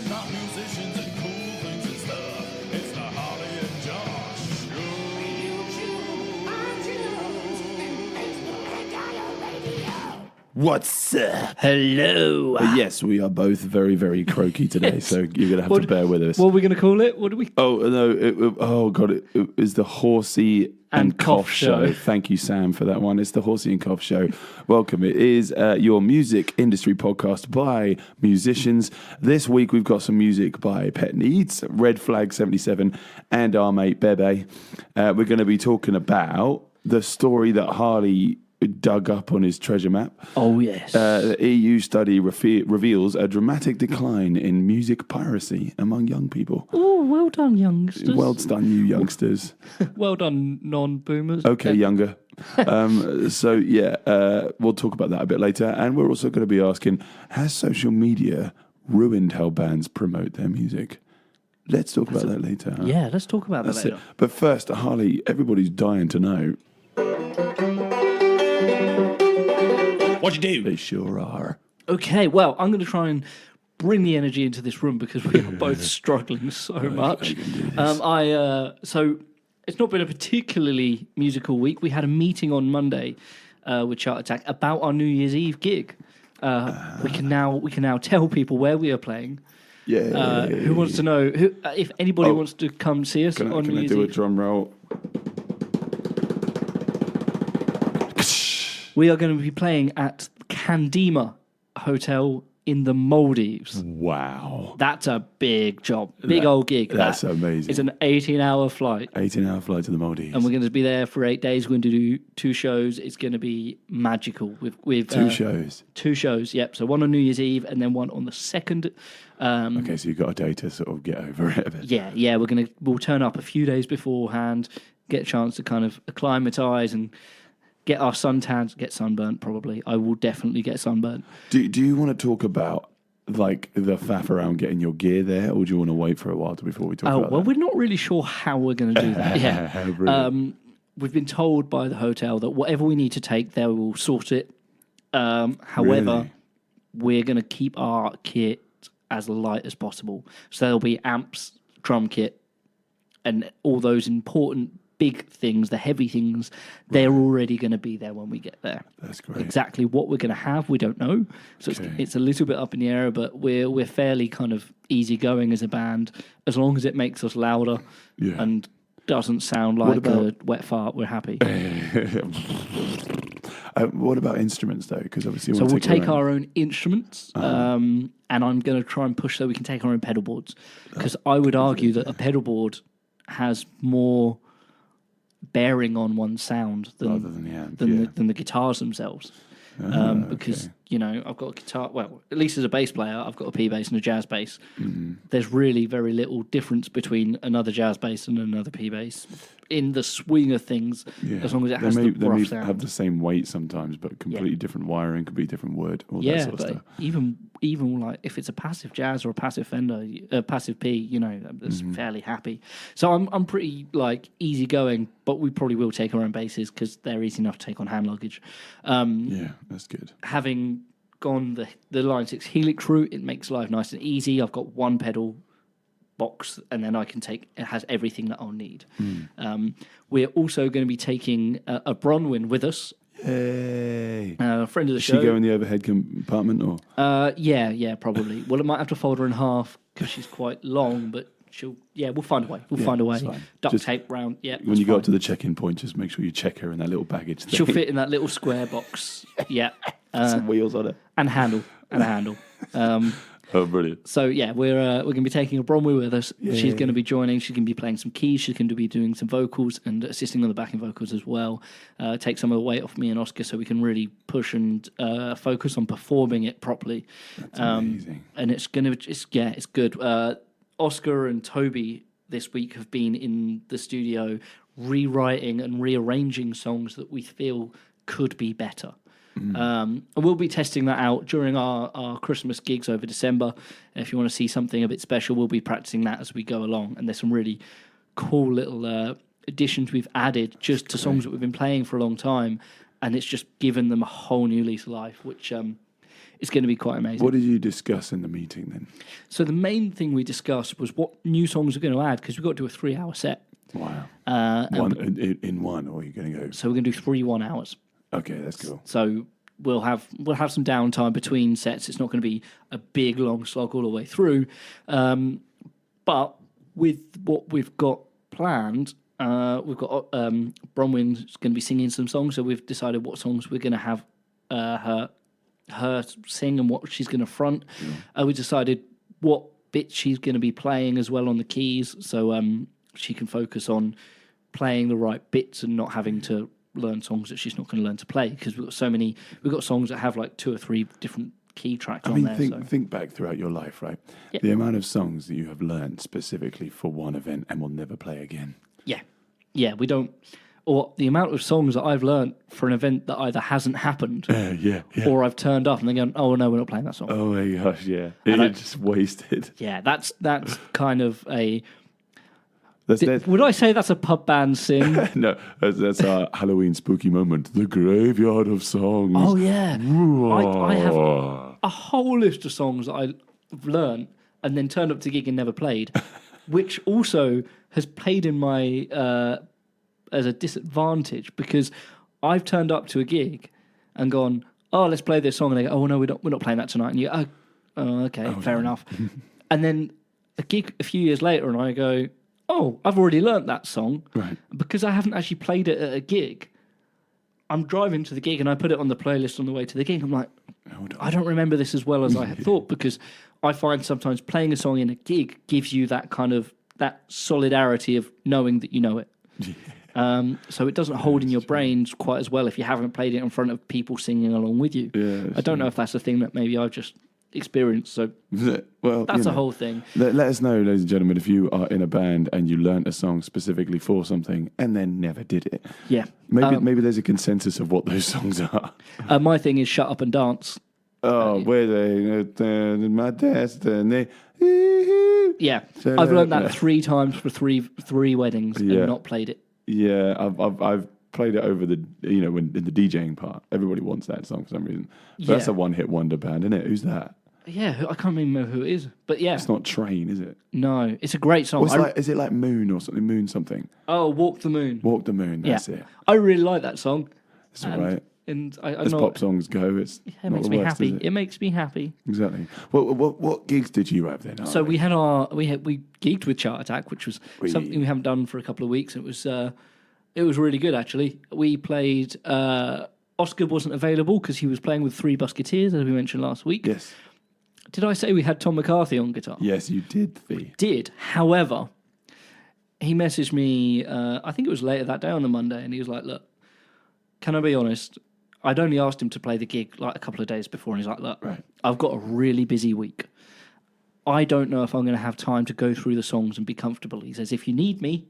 about musicians and cool things and stuff. It's the Holly and Josh Show. What's up? Hello. Yes, we are both very, very croaky today, so you're going to have to bear with us. What are we going to call it? What do we? Oh, no. It is the Horsey and Cough Show. Thank you, Sam, for that one. It's the Horsey and Cough Show. Welcome. It is your music industry podcast by musicians. This week, we've got some music by Pet Needs, Red Flag 77, and our mate Bebe. We're going to be talking about the story that Harley dug up on his treasure map. Oh, yes. The EU study reveals a dramatic decline in music piracy among young people. Oh, well done, youngsters. Well done, you youngsters. Well done, non-boomers. Okay, younger. We'll talk about that a bit later. And we're also going to be asking, has social media ruined how bands promote their music? Let's talk about that later. Huh? Yeah, let's talk about that later. But first, Harley, everybody's dying to know. What'd you do? They sure are. Okay, well, I'm going to try and bring the energy into this room because we are both struggling so much. So it's not been a particularly musical week. We had a meeting on Monday with Chart Attack about our New Year's Eve gig. We can now tell people where we are playing. Yeah. Who wants to know? If anybody wants to come see us on New Year's Eve? Can I do a Eve? drum roll? We are going to be playing at Candima Hotel in the Maldives. Wow. That's a big job. Big old gig. That's amazing. It's an 18-hour flight. 18-hour flight to the Maldives. And we're going to be there for 8 days. We're going to do 2 shows. It's going to be magical. With 2 shows? 2 shows, yep. So one on New Year's Eve and then one on the 2nd. Okay, so you've got a day to sort of get over it a bit. Yeah. We'll turn up a few days beforehand, get a chance to kind of acclimatise and get our suntans, get sunburnt probably. I will definitely get sunburnt. Do you want to talk about like the faff around getting your gear there, or do you want to wait for a while before we talk about that? We're not really sure how we're going to do that. Yeah. We've been told by the hotel that whatever we need to take, they will sort it. However, we're going to keep our kit as light as possible. So there'll be amps, drum kit, and all those important big things, the heavy things, they're already going to be there when we get there. That's great. Exactly what we're going to have, we don't know. So it's a little bit up in the air, but we're fairly kind of easygoing as a band. As long as it makes us louder and doesn't sound like a wet fart, we're happy. What about instruments, though? Because obviously we'll take our own instruments, and I'm going to try and push so we can take our own pedal boards. Because I would argue that a pedal board has more bearing on one sound than the guitars themselves. Because I've got a guitar, well, at least as a bass player, I've got a P bass and a jazz bass. Mm-hmm. There's really very little difference between another jazz bass and another P bass in the swing of things, as long as it has the rough sound. They may have the same weight sometimes, but completely different wiring, completely different wood, all that sort of stuff. Even like if it's a passive jazz or a passive Fender, a passive P, that's fairly happy. So I'm pretty like easygoing, but we probably will take our own basses because they're easy enough to take on hand luggage. That's good. Having gone the Line 6 Helix route, it makes life nice and easy. I've got one pedal box, and then it has everything that I'll need. We're also going to be taking a Bronwyn with us. Hey, a friend of the show. Does she go in the overhead compartment, or? Yeah, probably. Well, I might have to fold her in half because she's quite long, but we'll find a way. We'll find a way. Duct tape round. Yeah. When you go up to the check-in point, just make sure you check her in that little baggage thing. She'll fit in that little square box. Yeah. Some wheels on it. And a handle. Oh, brilliant. So, we're going to be taking a Bromwell with us. Yeah. She's going to be joining. She's going to be playing some keys. She's going to be doing some vocals and assisting on the backing vocals as well. Take some of the weight off me and Oscar so we can really push and focus on performing it properly. That's amazing. And it's good. Oscar and Toby this week have been in the studio rewriting and rearranging songs that we feel could be better. And we'll be testing that out during our Christmas gigs over December. If you want to see something a bit special, we'll be practicing that as we go along. And there's some really cool little additions we've added just to songs that we've been playing for a long time. And it's just given them a whole new lease of life, which it's going to be quite amazing. What did you discuss in the meeting then? So the main thing we discussed was what new songs we're going to add, because we've got to do a 3-hour set. Wow. And One in one, or are you going to go? So we're going to do 3 1-hours. Okay, that's cool. So we'll have some downtime between sets. It's not going to be a big long slog all the way through. But with what we've got planned, we've got Bronwyn's going to be singing some songs. So we've decided what songs we're going to have her sing and what she's going to front. We decided what bits she's going to be playing as well on the keys, so she can focus on playing the right bits and not having to learn songs that she's not going to learn to play, because we've got songs that have like 2 or 3 different key tracks on there. Think back throughout your life, right? Yeah. The amount of songs that you have learned specifically for one event and will never play again. Yeah, we don't. Or the amount of songs that I've learned for an event that either hasn't happened or I've turned up and they're going, oh, no, we're not playing that song. Oh, my gosh, yeah. It's just wasted. Yeah, that's kind of a... That's Would I say that's a pub band sin? no, that's our Halloween spooky moment. The graveyard of songs. Oh, yeah. I have a whole list of songs that I've learned and then turned up to gig and never played, which also has played in my... as a disadvantage, because I've turned up to a gig and gone, oh, let's play this song, and they go, oh no, we're not playing that tonight, and you go, oh okay, fair enough. And then a gig a few years later, and I go, oh, I've already learnt that song, right? Because I haven't actually played it at a gig. I'm driving to the gig and I put it on the playlist on the way to the gig. I'm like, I don't remember this as well as I had thought, because I find sometimes playing a song in a gig gives you that kind of that solidarity of knowing that you know it. So it doesn't hold in your brains quite as well if you haven't played it in front of people singing along with you. Yeah, I don't know if that's a thing that maybe I've just experienced. So well, that's a whole thing. Let us know, ladies and gentlemen, if you are in a band and you learnt a song specifically for something and then never did it. Yeah. Maybe there's a consensus of what those songs are. My thing is Shut Up and Dance. Oh, where they my destiny. Yeah. I've learned that 3 times for three weddings and not played it. Yeah, I've played it over the when in the DJing part. Everybody wants that song for some reason. But that's a one-hit wonder band, isn't it? Who's that? Yeah, I can't remember who it is. But yeah, it's not Train, is it? No, it's a great song. Is it like Moon or something? Moon something. Oh, Walk the Moon. Walk the Moon. That's it. I really like that song. It's all right. And as pop songs go, it makes me happy. It makes me happy. Exactly. What gigs did you have then? So we gigged with Chart Attack, which was something we haven't done for a couple of weeks. It was really good actually. We played. Oscar wasn't available because he was playing with 3 Musketeers, as we mentioned last week. Yes. Did I say we had Tom McCarthy on guitar? Yes, you did. Did. However, he messaged me. I think it was later that day on the Monday, and he was like, "Look, can I be honest? I'd only asked him to play the gig like a couple of days before, and he's like, look, I've got a really busy week. I don't know if I'm going to have time to go through the songs and be comfortable. He says, if you need me,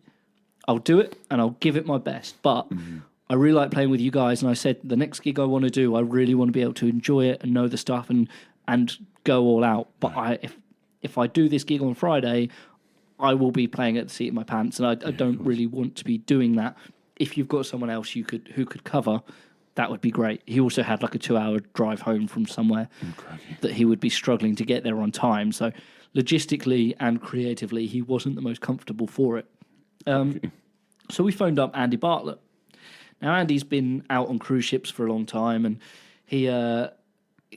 I'll do it, and I'll give it my best. But I really like playing with you guys, and I said, the next gig I want to do, I really want to be able to enjoy it and know the stuff and go all out. But if I do this gig on Friday, I will be playing at the seat of my pants, and I don't really want to be doing that. If you've got someone else who could cover, that would be great. He also had like a 2-hour drive home from somewhere that he would be struggling to get there on time. So logistically and creatively, he wasn't the most comfortable for it. So we phoned up Andy Bartlett. Now, Andy's been out on cruise ships for a long time, and he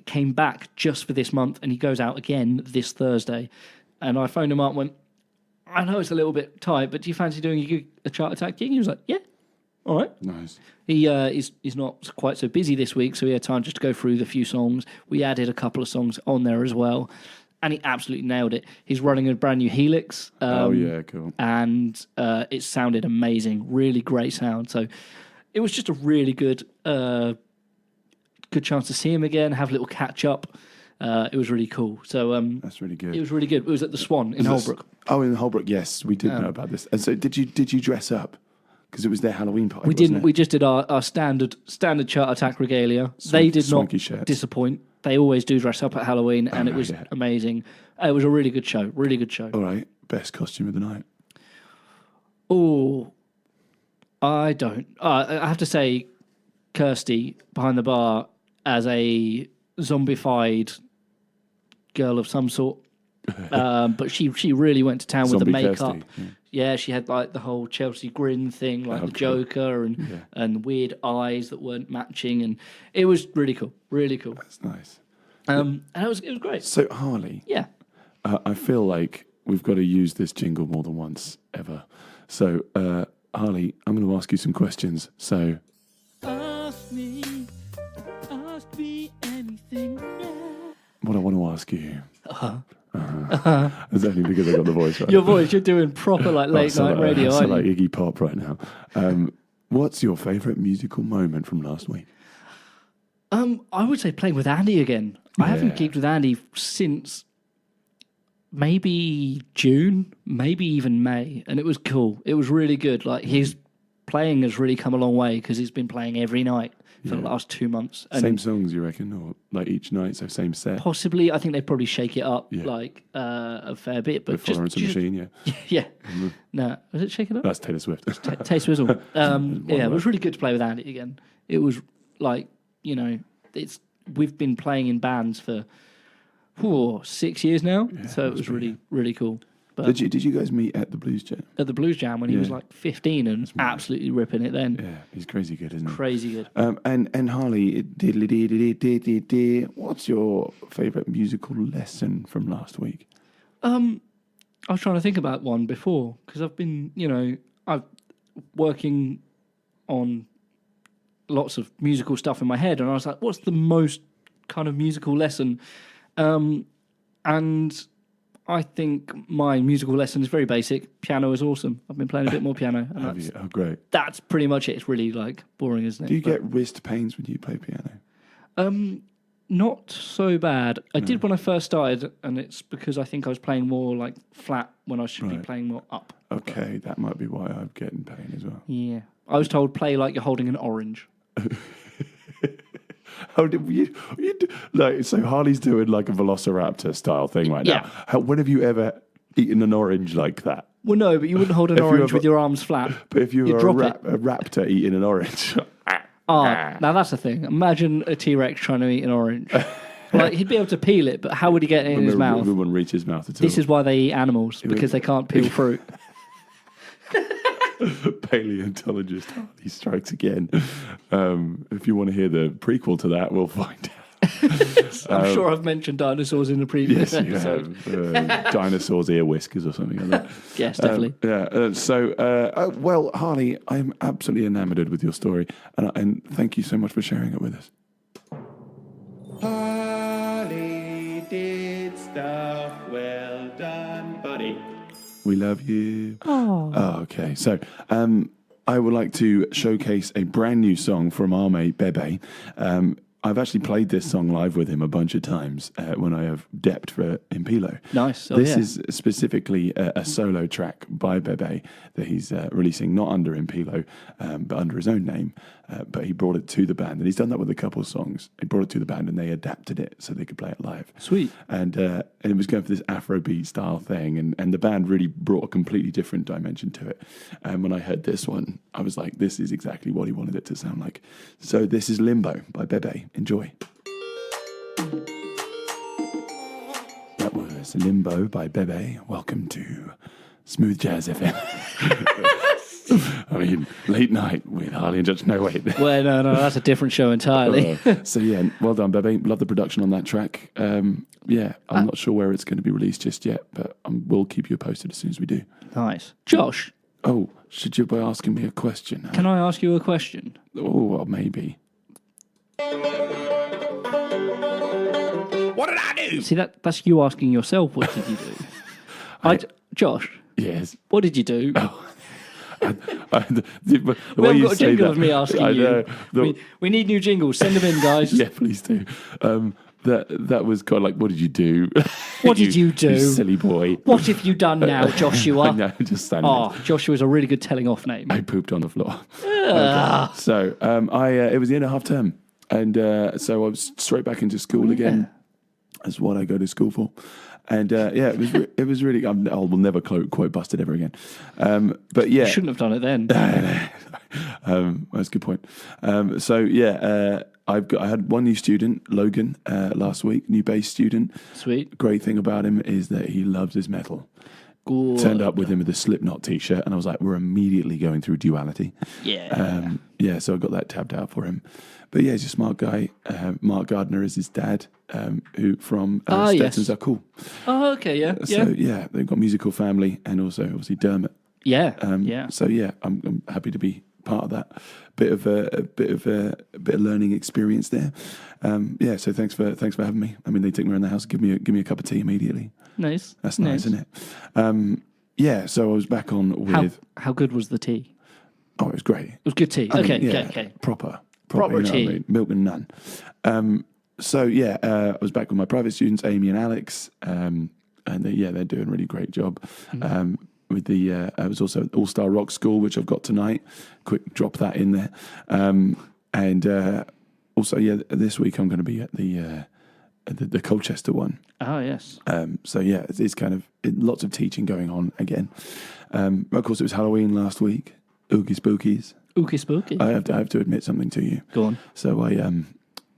came back just for this month, and he goes out again this Thursday. And I phoned him up and went, I know it's a little bit tight, but do you fancy doing a Chart Attack gig? He was like, yeah. All right. Nice. He's not quite so busy this week, so he had time just to go through the few songs. We added a couple of songs on there as well, and he absolutely nailed it. He's running a brand new Helix. Cool. And it sounded amazing. Really great sound. So it was just a really good chance to see him again, have a little catch up. It was really cool. So that's really good. It was really good. It was at the Swan in Holbrook. In Holbrook, yes, we did know about this. And so, did you dress up? Because it was their Halloween party. We didn't. It? We just did our standard Chart Attack regalia. They did not disappoint. They always do dress up at Halloween, and it was amazing. It was a really good show. Really good show. All right, best costume of the night. Oh, I don't. I have to say, Kirsty behind the bar as a zombified girl of some sort. But she really went to town with the Zombie makeup. Kirsty, Yeah, she had like the whole Chelsea grin thing, like the Joker and weird eyes that weren't matching, and it was really cool, really cool. That's nice. And it was great. So Harley, Yeah. I feel like we've got to use this jingle more than once ever. So Harley, I'm going to ask you some questions. So Ask me anything. Yeah. what I want to ask you. It's only because I got the voice right. Your voice, you're doing proper like late night radio, I aren't sound like you? Iggy Pop right now. What's your favourite musical moment from last week? I would say playing with Andy again. I haven't gigged with Andy since maybe June, maybe even May, and it was cool. It was really good. Like his playing has really come a long way because he's been playing every night for the last 2 months. And Same songs, you reckon, or like each night, so same set? possibly, I think they probably shake it up like a fair bit. But With Florence and the Machine, yeah. yeah. No, was it shake it up? That's Taylor Swift. Taste Whistle. Yeah, it was really good to play with Andy again. It was like, we've been playing in bands for 6 years now, so it was really, really cool. But Did you guys meet at the Blues Jam? at the Blues Jam when he was like 15 and absolutely ripping it then. Yeah, he's crazy good, isn't he? Crazy good. And Harley, what's your favourite musical lesson from last week? I was trying to think about one before because I've been, I've working on lots of musical stuff in my head, and I was like, what's the most kind of musical lesson? And I think my musical lesson is very basic. Piano is awesome. I've been playing a bit more piano, and Have you? Oh, great. that's pretty much it. It's really like boring, isn't it? Do you get wrist pains when you play piano? Not so bad. I did when I first started, and it's because I think I was playing more like flat when I should be playing more up. Okay, that might be why I'm getting pain as well. Yeah. I was told play like you're holding an orange. How did you like? So Harley's doing like a Velociraptor style thing right now. When have you ever eaten an orange like that? Well, no, but you wouldn't hold an orange with your arms flat. But if you You'd were drop a raptor eating an orange, Now that's the thing. Imagine a T-Rex trying to eat an orange. Like he'd be able to peel it, but how would he get it in his mouth? It wouldn't reach his mouth at all. This is why they eat animals, because they can't peel fruit. Paleontologist Harley strikes again. If you want to hear the prequel to that, we'll find out. I'm sure I've mentioned dinosaurs in the previous Yes, you episode. have. Dinosaurs' ear whiskers or something like that. Yes, definitely. Well, Harley, I'm absolutely enamored with your story, and thank you so much for sharing it with us. Harley did stuff well done, buddy. We love you. Oh, okay. So, I would like to showcase a brand new song from our mate Bebe. I've actually played this song live with him a bunch of times when I have depped for Impilo. Nice. This is specifically a solo track by Bebe that he's releasing, not under Impilo, but under his own name. But he brought it to the band, and he's done that with a couple of songs. He brought it to the band, and they adapted it so they could play it live. Sweet. And it was going for this Afrobeat style thing, and the band really brought a completely different dimension to it. And when I heard this one, I was like, this is exactly what he wanted it to sound like. So this is Limbo by Bebe. Enjoy. That was Limbo by Bebe. Welcome to Smooth Jazz FM. I mean, late night with Harley and Judge. No, wait. Well, no, that's a different show entirely. So, yeah, well done, Bebe. Love the production on that track. I'm not sure where it's going to be released just yet, but we'll keep you posted as soon as we do. Nice. Josh. Oh, should you be asking me a question? Can I ask you a question? Oh, well, maybe. What did I do? See, that's you asking yourself, what did you do? Josh, Yes. what did you do? The We way haven't you got a say jingle that, of me asking I you. know. We need new jingles. Send them in, guys. Yeah, please do. That was kind of like, what did you do? What did you do? You silly boy. What have you done now, I Joshua? know, just standing there. Oh, Joshua's a really good telling off name. I pooped on the floor. Okay. So it was the end of half term, and so I was straight back into school again. That's what I go to school for. And it was really. I will never quote busted ever again. But yeah, You shouldn't have done it then. that's a good point. I had one new student, Logan, last week, new bass student. Sweet. Great thing about him is that he loves his metal. Good. Turned up with him with a Slipknot t-shirt, and I was like, we're immediately going through duality. Yeah. So I got that tabbed out for him. But yeah, he's a smart guy. Mark Gardner is his dad, who from Stetsons Are Cool. Oh, okay, yeah. So yeah, they've got a musical family, and also obviously Dermot. Yeah. So yeah, I'm happy to be part of that. Bit of learning experience there. So thanks for having me. I mean, they took me around the house, give me a cup of tea immediately. Nice. That's nice, isn't it? So I was back on with. How good was the tea? Oh, it was great. It was good tea. Okay. Proper tea. I mean? Milk and none. I was back with my private students, Amy and Alex, and they're doing a really great job. With the, I was also at All-Star Rock School, which I've got tonight. Quick drop that in there. This week I'm going to be at the Colchester one. Oh, yes. It's kind of lots of teaching going on again. Of course, it was Halloween last week. Oogie Spookies. Oogie Spooky. I have to admit something to you. Go on. So I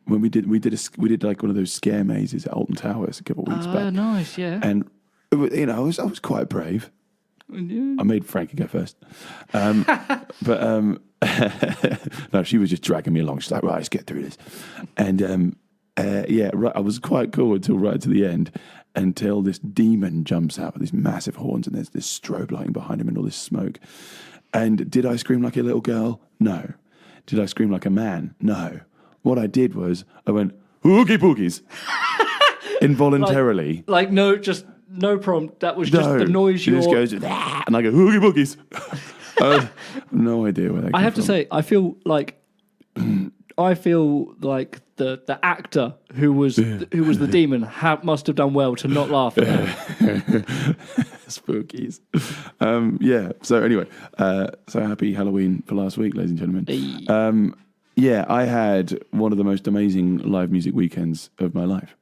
when we did like one of those scare mazes at Alton Towers a couple of weeks back. Oh, nice, yeah. And I was quite brave. I made Frankie go first. No, she was just dragging me along. She's like, right, let's get through this. And I was quite cool until right to the end, until this demon jumps out with these massive horns, and there's this strobe lighting behind him and all this smoke. And did I scream like a little girl? No. Did I scream like a man? No. What I did was I went, oogie boogies, involuntarily. No prompt. That was just the noise you just goes, "Ah," and I go, oogie boogies. I have no idea where that came I have from. to say, I feel like the actor who was the demon must have done well to not laugh at that. Spookies. So anyway, so happy Halloween for last week, ladies and gentlemen. I had one of the most amazing live music weekends of my life.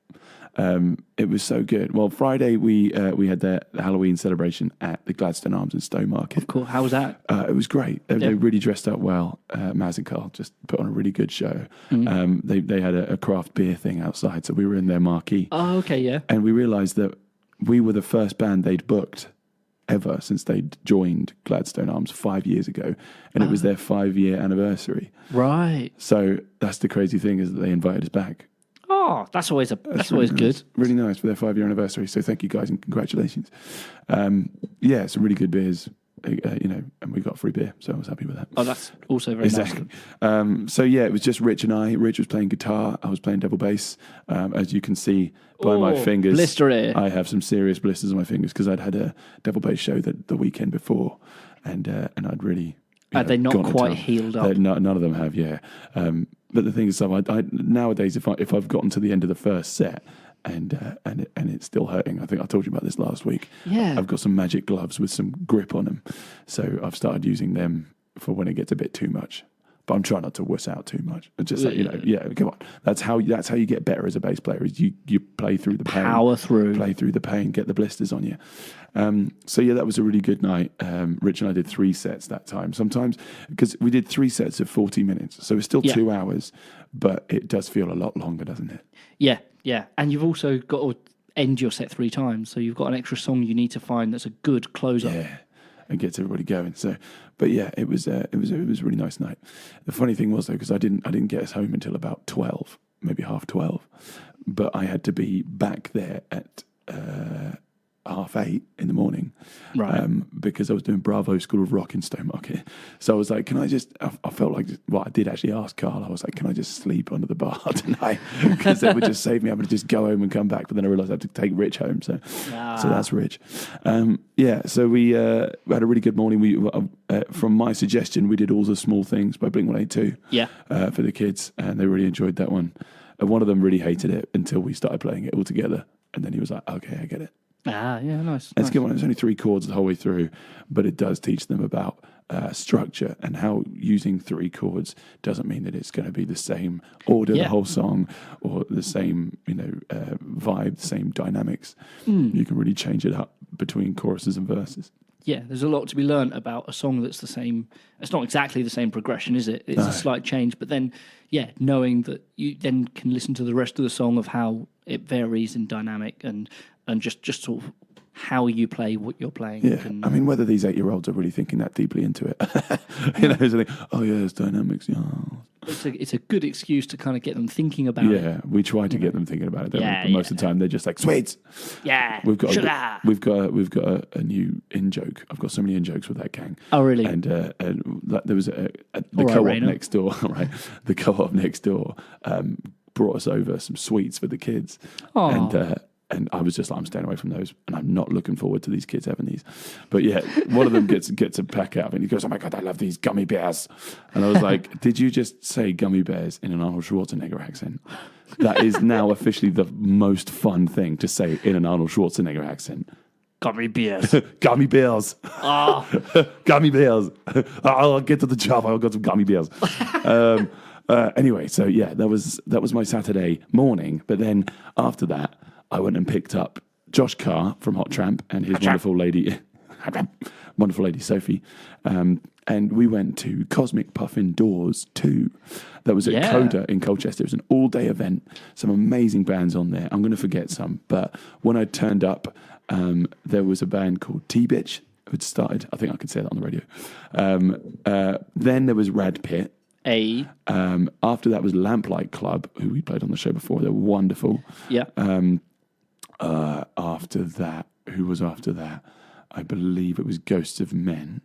It was so good. Well, Friday we had the Halloween celebration at the Gladstone Arms and Stowmarket. Of course. How was that? It was great. They really dressed up well. Maz and Carl just put on a really good show. They had a craft beer thing outside, so we were in their marquee. Oh, okay, yeah. And we realised that we were the first band they'd booked ever since they'd joined Gladstone Arms 5 years ago, and it was their 5-year anniversary. Right. So that's the crazy thing, is that they invited us back. Oh, that's always really good. Nice. Really nice for their 5-year anniversary. So thank you guys and congratulations. Some really good beers, and we got free beer, so I was happy with that. Oh, that's also very nice. It was just Rich and I. Rich was playing guitar. I was playing double bass. As you can see by my fingers, blistery. I have some serious blisters on my fingers because I'd had a double bass show the weekend before, and I'd really. Had they not quite healed up? None of them have, yeah. But the thing is, I nowadays, if I've gotten to the end of the first set and it's still hurting, I think I told you about this last week. Yeah, I've got some magic gloves with some grip on them, so I've started using them for when it gets a bit too much. But I'm trying not to wuss out too much. It's just come on. That's how you get better as a bass player. Is you play through the pain, play through the pain, get the blisters on you. That was a really good night. Rich and I did 3 sets that time. Sometimes, because we did 3 sets of 40 minutes, so it's still 2 hours, but it does feel a lot longer, doesn't it? Yeah. And you've also got to end your set 3 times, so you've got an extra song you need to find that's a good closer. Yeah, and gets everybody going. So, but yeah, it was a really nice night. The funny thing was though, because I didn't get us home until about 12, maybe half 12, but I had to be back there at 8:30 in the morning, right? Because I was doing Bravo School of Rock in Stowmarket. So I was like, can I just? I felt like, well, I did actually ask Carl. I was like, can I just sleep under the bar tonight? Because that would just save me having to just go home and come back. But then I realised I had to take Rich home. So that's Rich. So we had a really good morning. We from my suggestion, we did All the Small Things by Blink-182. Yeah. For the kids, and they really enjoyed that one. And one of them really hated it until we started playing it all together, and then he was like, okay, I get it. Nice. It's a good one. It's only 3 chords the whole way through, but it does teach them about structure and how using 3 chords doesn't mean that it's going to be the same order the whole song, or the same vibe, the same dynamics. You can really change it up between choruses and verses. Yeah, there's a lot to be learnt about a song that's the same. It's not exactly the same progression, is it? It's a slight change, but then, yeah, knowing that you then can listen to the rest of the song of how it varies in dynamic and just sort of how you play what you're playing. Yeah, I mean, whether these 8-year-olds are really thinking that deeply into it, it's like, oh yeah, it's dynamics. Yeah, it's a good excuse to kind of get them thinking about it. yeah. We try to get them thinking about it, don't we? But most of the time, they're just like, sweets. Yeah, We've got sugar. we've got a new in joke. I've got so many in jokes with that gang. Oh, really? And there was the All right, co-op Rainer. next door. Right, the co-op next door brought us over some sweets for the kids, and I was just like, I'm staying away from those, and I'm not looking forward to these kids having these. But yeah, one of them gets a pack out, and he goes, "Oh my god, I love these gummy bears." And I was like, "Did you just say gummy bears in an Arnold Schwarzenegger accent?" That is now officially the most fun thing to say in an Arnold Schwarzenegger accent. Gummy beers. Gummy bears. Gummy bears. I'll get to the job. I've got some gummy bears. Anyway, so yeah, that was my Saturday morning. But then after that, I went and picked up Josh Carr from Hot Tramp and his wonderful lady Sophie. And we went to Cosmic Puffin Doors 2. That was at Coda in Colchester. It was an all-day event. Some amazing bands on there. I'm going to forget some. But when I turned up, there was a band called T-Bitch who'd started. I think I could say that on the radio. Then there was Rad Pit. After that was Lamplight Club, who we played on the show before. They were wonderful. Yeah. After that, who was after that? I believe it was Ghosts of Men.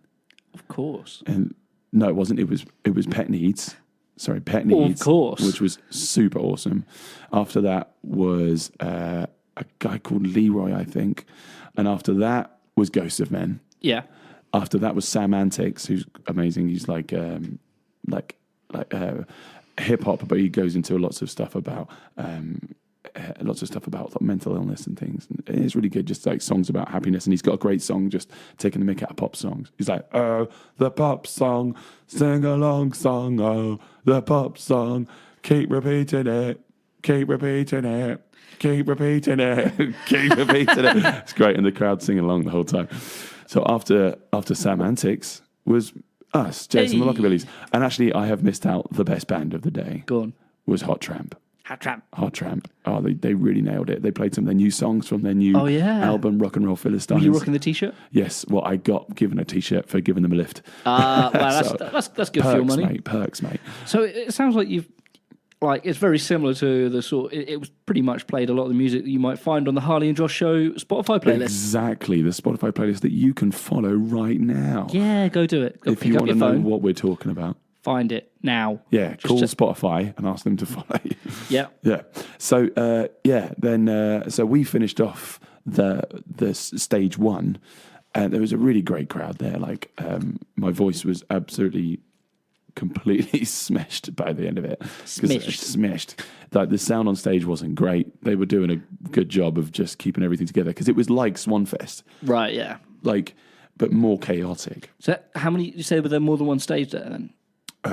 Of course. And no, it wasn't. It was Pet Needs. Sorry, Pet Needs. Of course. Which was super awesome. After that was a guy called Leroy, I think. And after that was Ghosts of Men. Yeah. After that was Sam Antics, who's amazing. He's like hip hop, but he goes into lots of stuff about like mental illness and things. And it's really good, just like songs about happiness. And he's got a great song, just taking the mick out of pop songs. He's like, oh, the pop song, sing along song, oh, the pop song, keep repeating it, keep repeating it. Keep repeating it, keep repeating it. It's great, and the crowd sing along the whole time. So after Sam Antics was us, Jason the Lockabillys. And actually, I have missed out the best band of the day. Go on. Was Hot Tramp. Hot Tramp. Oh, they really nailed it. They played some of their new songs from their new album, Rock and Roll Philistines. Were you rocking the T-shirt? Yes. Well, I got given a T-shirt for giving them a lift. Well, that's good for your money. Perks, mate. So it sounds like you've it's very similar to the sort. It was pretty much played a lot of the music that you might find on the Harley and Josh Show Spotify playlist. Exactly, the Spotify playlist that you can follow right now. Yeah, go do it. Go if you want to know what we're talking about, find it now. Yeah, call Spotify and ask them to follow you. Yeah, yeah. So then so we finished off the stage one, and there was a really great crowd there. Like my voice was absolutely completely smashed by the end of it. Smashed. Like the sound on stage wasn't great. They were doing a good job of just keeping everything together because it was like Swanfest. Right, yeah. But more chaotic. So how many, you say, were there more than one stage there then?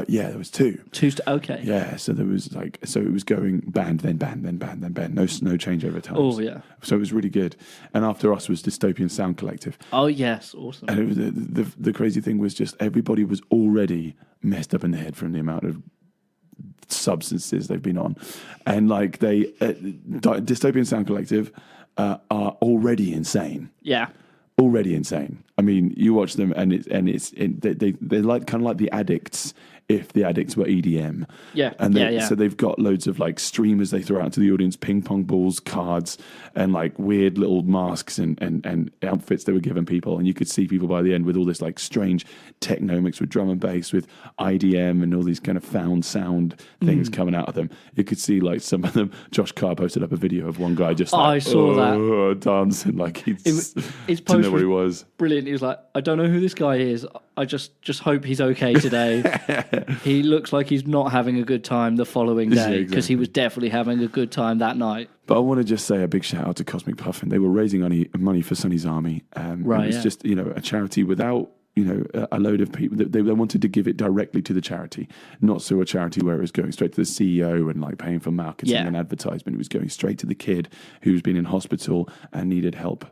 Yeah, there was two. Okay. Yeah, so there was it was going band, then band, then band, then band. No changeover times. Oh, yeah. So it was really good. And after us was Dystopian Sound Collective. Oh, yes, awesome. And it was the crazy thing was just everybody was already messed up in the head from the amount of substances they've been on. And like Dystopian Sound Collective are already insane. Yeah. Already insane. I mean, you watch them, and they're like kind of like the Addicts if the Addicts were EDM. Yeah, So they've got loads of like streamers they throw out to the audience, ping pong balls, cards, and like weird little masks and outfits they were giving people. And you could see people by the end with all this like strange techno mixed with drum and bass with IDM and all these kind of found sound things coming out of them. You could see like some of them. Josh Carr posted up a video of one guy just like, I saw that dancing like his post didn't know where he was. Brilliant. He was like, I don't know who this guy is. I just hope he's okay today. He looks like he's not having a good time the following day because he was definitely having a good time that night. But I want to just say a big shout out to Cosmic Puffin. They were raising money for Sonny's Army. Right, it was just a charity without a load of people. They wanted to give it directly to the charity, not so a charity where it was going straight to the CEO and like paying for marketing and advertisement. It was going straight to the kid who's been in hospital and needed help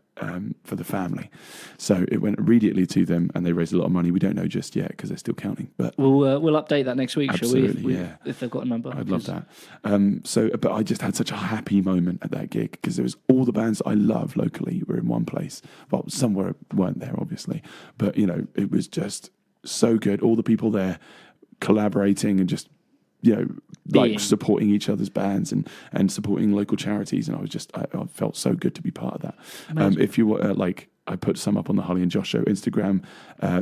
for the family. So it went immediately to them, and they raised a lot of money. We don't know just yet because they're still counting. But we'll update that next week, absolutely, shall we? yeah. If they've got a number. I'd love that. But I just had such a happy moment at that gig because there was all the bands I love locally were in one place. Well, some weren't there, obviously, but it was just so good. All the people there collaborating and just supporting each other's bands and supporting local charities, and I felt so good to be part of that. If you were I put some up on the Holly and Josh Show Instagram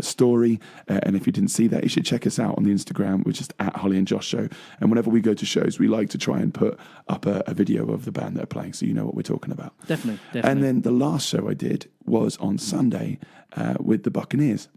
story, and if you didn't see that, you should check us out on the Instagram. We're just at Holly and Josh Show, and whenever we go to shows, we like to try and put up a video of the band that are playing, so you know what we're talking about. Definitely. And then the last show I did was on Sunday with the Buccaneers.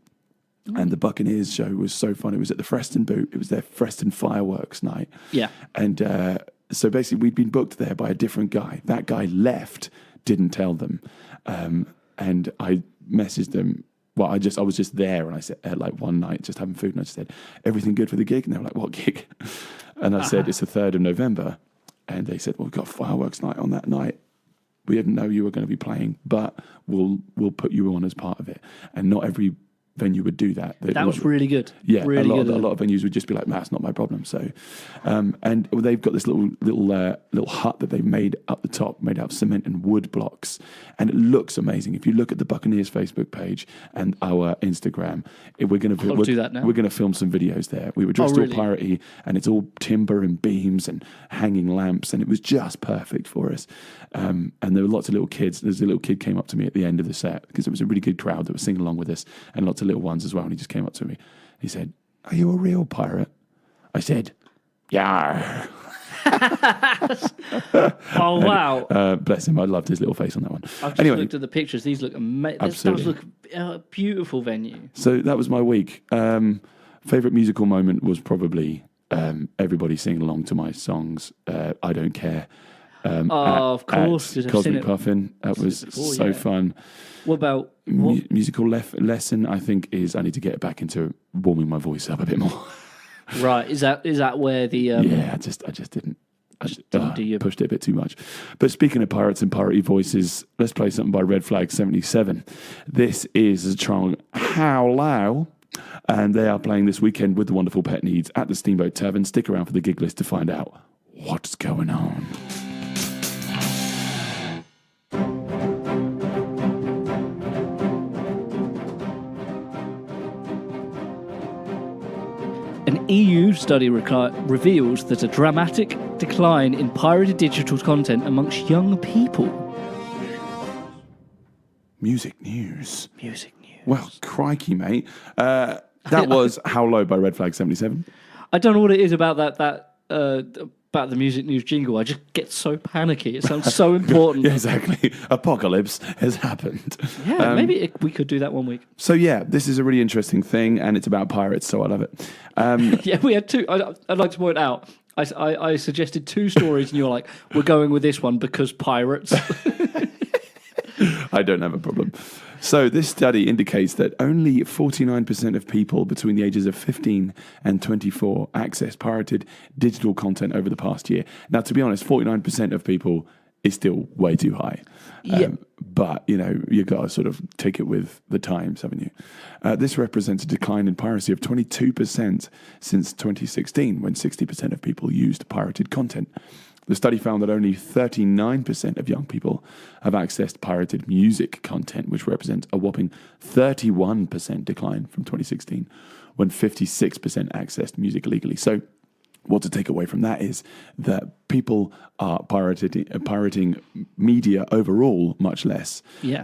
And the Buccaneers show was so fun. It was at the Freston Boot. It was their Freston fireworks night. Yeah. And so basically we'd been booked there by a different guy. That guy left, didn't tell them. And I messaged them. Well, I was just there, and I said, one night, just having food, and I just said, everything good for the gig? And they were like, what gig? And I said, it's the 3rd of November. And they said, well, we've got fireworks night on that night. We didn't know you were going to be playing, but we'll put you on as part of it. And not every venue would do that. That was really good. Yeah, really a lot of venues would just be like, that's not my problem. So, and they've got this little hut that they've made up the top, made out of cement and wood blocks, and it looks amazing. If you look at the Buccaneers Facebook page and our Instagram, we're going to film some videos there. We were dressed all piratey, and it's all timber and beams and hanging lamps, and it was just perfect for us. And there were lots of little kids. There's a little kid came up to me at the end of the set because it was a really good crowd that was singing along with us, and lots of little ones as well. And he just came up to me. He said, "Are you a real pirate?" I said, "Yeah." Oh wow! Bless him. I loved his little face on that one. I've just looked at the pictures. These look amazing. This does look a beautiful venue. So that was my week. Favorite musical moment was probably everybody singing along to my songs. I Don't Care. Of course, Cosmic Puffin. That was so fun. What about musical lesson? I think is I need to get back into warming my voice up a bit more. Right, is that where the yeah? I just didn't. Pushed it a bit too much. But speaking of pirates and piratey voices, let's play something by Red Flag 77. This is a song How Low, and they are playing this weekend with the wonderful Pet Needs at the Steamboat Tavern. Stick around for the gig list to find out what's going on. An EU study reveals that a dramatic decline in pirated digital content amongst young people. Music news. Well, crikey, mate. That was How Low by Red Flag 77. I don't know what it is about about the music news jingle. I just get so panicky. It sounds so important. Yeah, exactly. Apocalypse has happened. Yeah, maybe we could do that one week. So yeah, this is a really interesting thing, and it's about pirates, so I love it. Yeah, we had two. I'd like to point out, I suggested two stories, and you're like, we're going with this one because pirates. I don't have a problem. So this study indicates that only 49% of people between the ages of 15 and 24 accessed pirated digital content over the past year. Now, to be honest, 49% of people is still way too high. Yeah. But, you've got to sort of take it with the times, haven't you? This represents a decline in piracy of 22% since 2016, when 60% of people used pirated content. The study found that only 39% of young people have accessed pirated music content, which represents a whopping 31% decline from 2016, when 56% accessed music illegally. So what to take away from that is that people are pirating media overall much less. Yeah,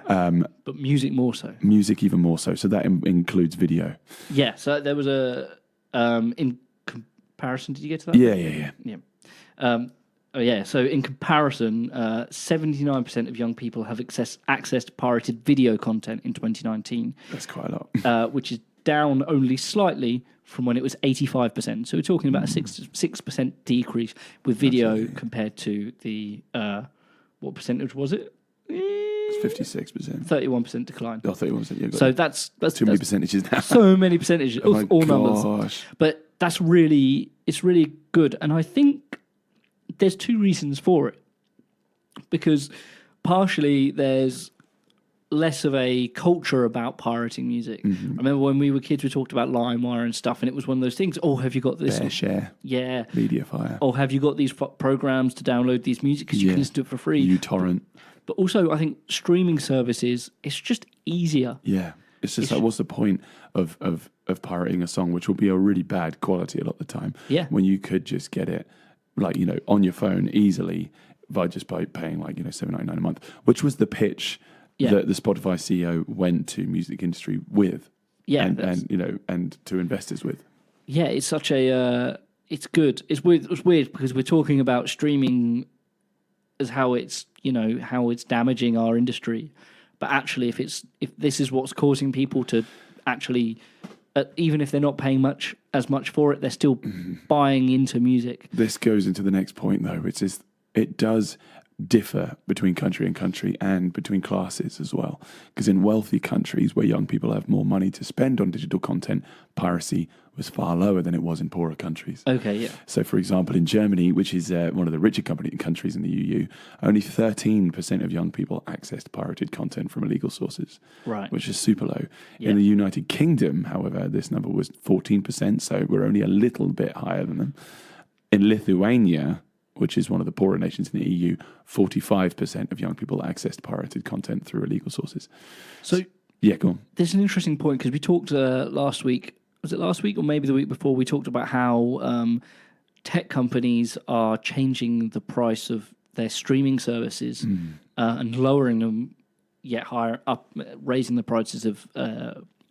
but music more so. Music even more so. So that includes video. Yeah, so there was a... in comparison, did you get to that? Yeah. So in comparison, 79% of young people have accessed pirated video content in 2019. That's quite a lot. Which is down only slightly from when it was 85%. So we're talking about a 6% decrease with video compared to the, what percentage was it? It's 56%. 31% decline. Oh, 31%, yeah. So that's too many percentages now. So many percentages, all numbers. Gosh. But it's really good. And I think there's two reasons for it. Because partially there's less of a culture about pirating music. I remember when we were kids, we talked about LimeWire and stuff, and it was one of those things. Oh, have you got this? Fair share. Yeah. Mediafire. Or have you got these programs to download these music because you can listen to it for free? uTorrent. But also, I think streaming services, it's just easier. Yeah. It's just like, what's the point of pirating a song, which will be a really bad quality a lot of the time, when you could just get it, like, on your phone easily by paying like, $7.99 a month, which was the pitch that the Spotify CEO went to music industry with, and to investors with. Yeah, it's such a it's good. It's weird because we're talking about streaming as how it's damaging our industry, but actually, if this is what's causing people to actually, even if they're not paying as much for it, they're still buying into music. This goes into the next point, though. It does differ between country and country and between classes as well. Because in wealthy countries where young people have more money to spend on digital content, piracy was far lower than it was in poorer countries. Okay, yeah. So, for example, in Germany, which is one of the richer countries in the EU, only 13% of young people accessed pirated content from illegal sources, right? Which is super low. Yeah. In the United Kingdom, however, this number was 14%, so we're only a little bit higher than them. In Lithuania, which is one of the poorer nations in the EU, 45% of young people accessed pirated content through illegal sources. So, yeah, go on. There's an interesting point because we talked last week. Was it last week or maybe the week before? We talked about how tech companies are changing the price of their streaming services and lowering them yet higher up, raising the prices of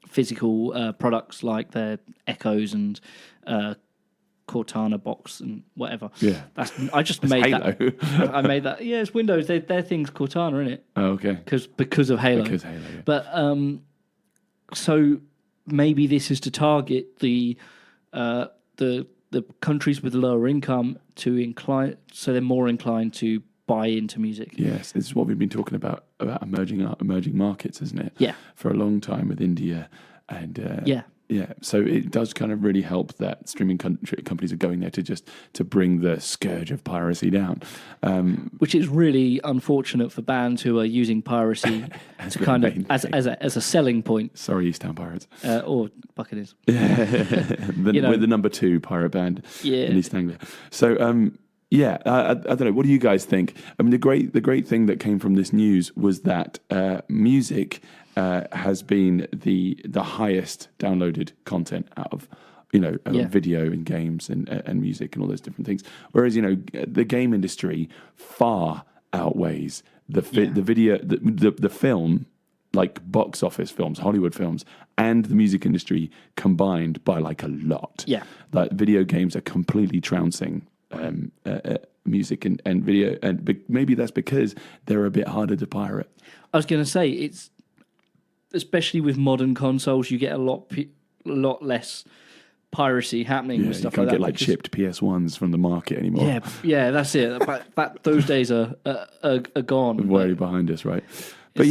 physical products like their Echoes and Cortana box and whatever. Yeah, I just made Halo. that. I made that. Yeah, it's Windows. Their thing's Cortana, isn't it? Oh, okay. Because of Halo. Because Halo. Yeah. But so maybe this is to target the countries with lower income so they're more inclined to buy into music. Yes, this is what we've been talking about emerging markets, isn't it? Yeah. For a long time with India and Yeah, so it does kind of really help that streaming companies are going there to bring the scourge of piracy down. Which is really unfortunate for bands who are using piracy to kind of as a selling point. Sorry, Easttown Pirates. Or Buccaneers. We're the number 2 pirate band in East Anglia. So, I don't know. What do you guys think? I mean, the great thing that came from this news was that music has been the highest downloaded content out of video and games and music and all those different things. Whereas the game industry far outweighs the video, the film, like box office films, Hollywood films, and the music industry combined by like a lot. Yeah, like video games are completely trouncing music and video, and maybe that's because they're a bit harder to pirate. I was going to say it's. Especially with modern consoles, you get a lot less piracy happening with stuff like that. You can't get chipped PS1s from the market anymore. Yeah, that's it. Those days are gone. Way behind us, right? But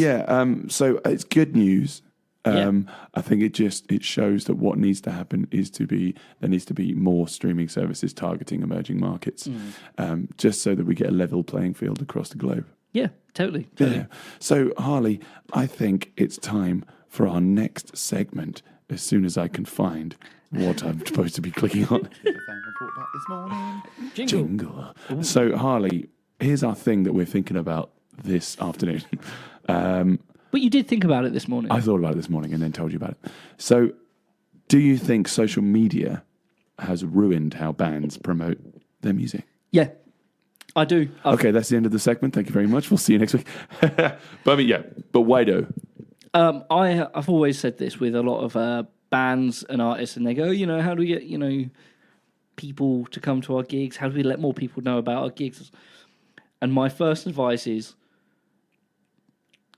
so it's good news. I think it shows that what needs to happen is there needs to be more streaming services targeting emerging markets, just so that we get a level playing field across the globe. Yeah, totally. Yeah. So, Harley, I think it's time for our next segment as soon as I can find what I'm supposed to be clicking on. Jingle. So, Harley, here's our thing that we're thinking about this afternoon. But you did think about it this morning. I thought about it this morning and then told you about it. So, do you think social media has ruined how bands promote their music? Yeah. I do. Okay, that's the end of the segment. Thank you very much. We'll see you next week. But why do? I've always said this with a lot of bands and artists, and they go, how do we get, people to come to our gigs? How do we let more people know about our gigs? And my first advice is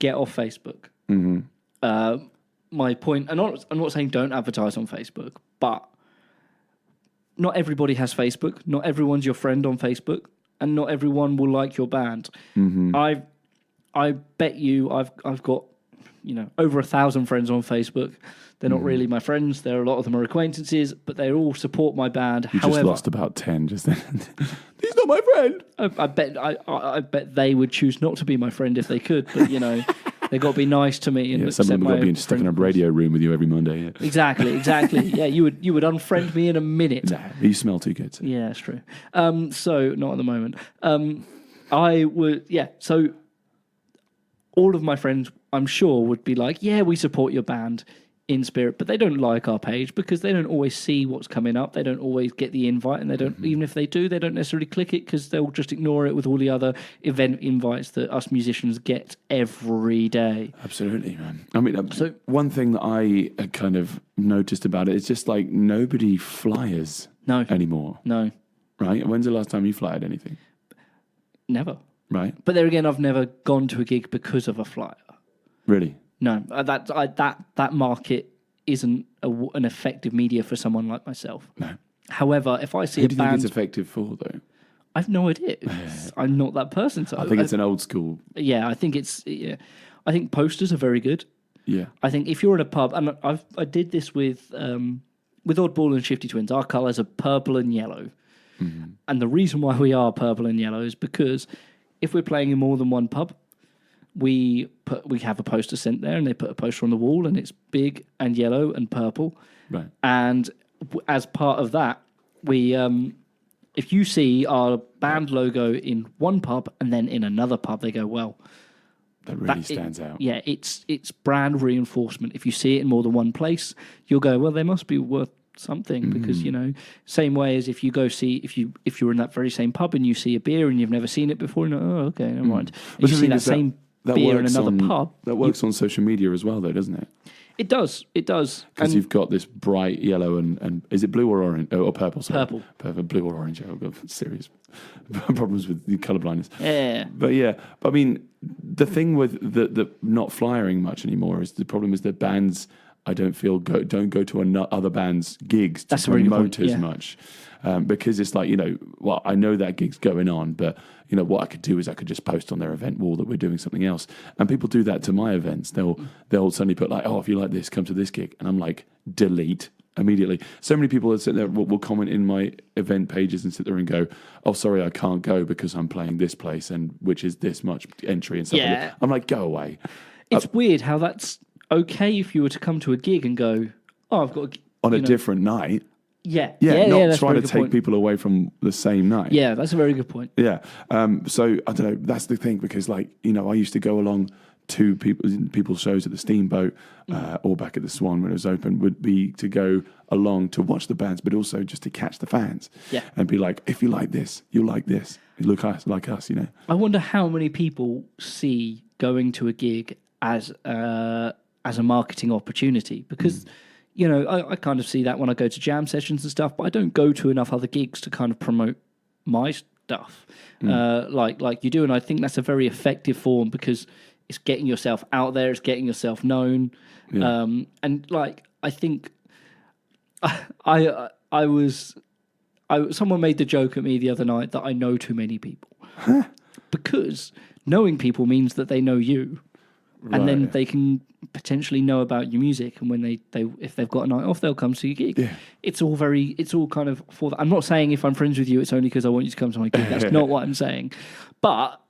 get off Facebook. Mm-hmm. My point, I'm not saying don't advertise on Facebook, but not everybody has Facebook. Not everyone's your friend on Facebook. And not everyone will like your band. Mm-hmm. I bet you I've got over 1,000 friends on Facebook. They're not really my friends. A lot of them are acquaintances, but they all support my band. You just lost about 10 just then. He's not my friend. I bet they would choose not to be my friend if they could. But They've got to be nice to me and Yeah, some of accept them got my to be stuck in a friend radio room with you every Monday. Yeah. Exactly. Yeah, you would unfriend me in a minute. Nah, you smell too good. So. Yeah, that's true. So not at the moment. I would, yeah. So all of my friends, I'm sure, would be like, yeah, we support your band in spirit, but they don't like our page because they don't always see what's coming up. They don't always get the invite, and they don't, even if they do, they don't necessarily click it because they'll just ignore it with all the other event invites that us musicians get every day. Absolutely, man. I mean, so one thing that I kind of noticed about it is just like nobody flyers anymore. No. Right? When's the last time you flyered anything? Never. Right. But there again, I've never gone to a gig because of a flyer. Really? No, that market isn't an effective media for someone like myself. No. However, if I see Who a do you band, think it's effective for, though? I've no idea. I'm not that person. So I think it's an old school. Yeah, I think it's. Yeah, I think posters are very good. Yeah. I think if you're in a pub, and I did this with Oddball and Shifty Twins. Our colours are purple and yellow, and the reason why we are purple and yellow is because if we're playing in more than one pub, we have a poster sent there, and they put a poster on the wall, and it's big and yellow and purple. Right. And as part of that, we if you see our band logo in one pub and then in another pub, they go, well, that really stands out. Yeah, it's brand reinforcement. If you see it in more than one place, you'll go, well, they must be worth something because same way as if you go see if you're in that very same pub and you see a beer and you've never seen it before, okay, never mind. And you see that same beer in another pub. That works on social media as well, though, doesn't it? It does. Because you've got this bright yellow and is it blue or orange? Or purple, sorry. Purple. Blue or orange. I've got serious problems with the colour blindness. Yeah. But I mean, the thing with the not flyering much anymore is the problem is that bands, I don't feel, don't go to other bands' gigs to promote as much. Because it's like, I know that gig's going on, but what I could do is I could just post on their event wall that we're doing something else. And people do that to my events. They'll suddenly put like, oh, if you like this, come to this gig. And I'm like, delete immediately. So many people that sit there will comment in my event pages and sit there and go, oh, sorry, I can't go because I'm playing this place and which is this much entry and stuff. Yeah. Like that. I'm like, go away. It's weird how that's okay if you were to come to a gig and go, oh, I've got on a different night. Yeah, not trying to take people away from the same night. Yeah, that's a very good point. Yeah. So I don't know. That's the thing because, I used to go along to people's shows at the Steamboat or back at the Swan when it was open. Would be to go along to watch the bands, but also just to catch the fans. Yeah. And be like, if you like this, you'll like this. You look like us. I wonder how many people see going to a gig as a marketing opportunity because. I kind of see that when I go to jam sessions and stuff, but I don't go to enough other gigs to kind of promote my stuff like you do. And I think that's a very effective form because it's getting yourself out there, it's getting yourself known. Yeah. I think someone made the joke at me the other night that I know too many people because knowing people means that they know you. Right. And then they can potentially know about your music, and when they if they've got a night off, they'll come to your gig. Yeah. It's all kind of for that. I'm not saying if I'm friends with you, it's only because I want you to come to my gig. That's not what I'm saying. But